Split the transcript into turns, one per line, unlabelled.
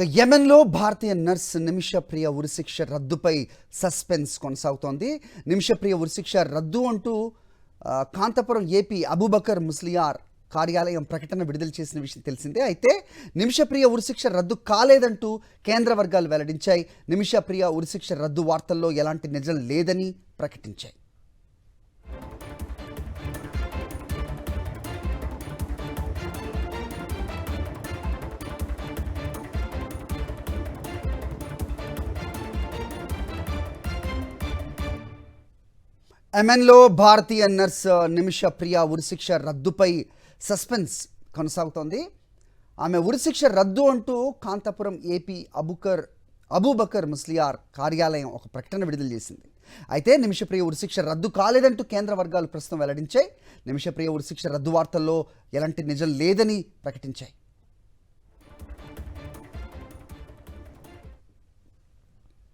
యెమెన్లో భారతీయ nurse Nimishapriya ఉరిశిక్ష రద్దుపై suspense కొనసాగుతోంది. నిమిషప్రియ ఉరిశిక్ష రద్దు అంటూ కాంతాపురం ఏపీ అబూబకర్ ముస్లియార్ కార్యాలయం ప్రకటన విడుదల చేసిన విషయం తెలిసిందే. అయితే నిమిషప్రియ ఉరిశిక్ష రద్దు కాలేదంటూ కేంద్ర వర్గాలు వెల్లడించాయి. నిమిషప్రియ ఉరిశిక్ష రద్దు వార్తల్లో ఎలాంటి నిజం లేదని ప్రకటించాయి. యెమెన్లో భారతీయ నర్స్ నిమిషప్రియ ఉరిశిక్ష రద్దుపై సస్పెన్స్ కొనసాగుతోంది. ఆమె ఉరిశిక్ష రద్దు అంటూ కాంతాపురం ఏపీ అబూబకర్ ముస్లియార్ కార్యాలయం ఒక ప్రకటన విడుదల చేసింది. అయితే నిమిషప్రియ ఉరిశిక్ష రద్దు కాలేదంటూ కేంద్ర వర్గాలు ప్రస్తుతం వెల్లడించాయి. నిమిషప్రియ ఉరిశిక్ష రద్దు వార్తల్లో ఎలాంటి నిజం లేదని ప్రకటించాయి.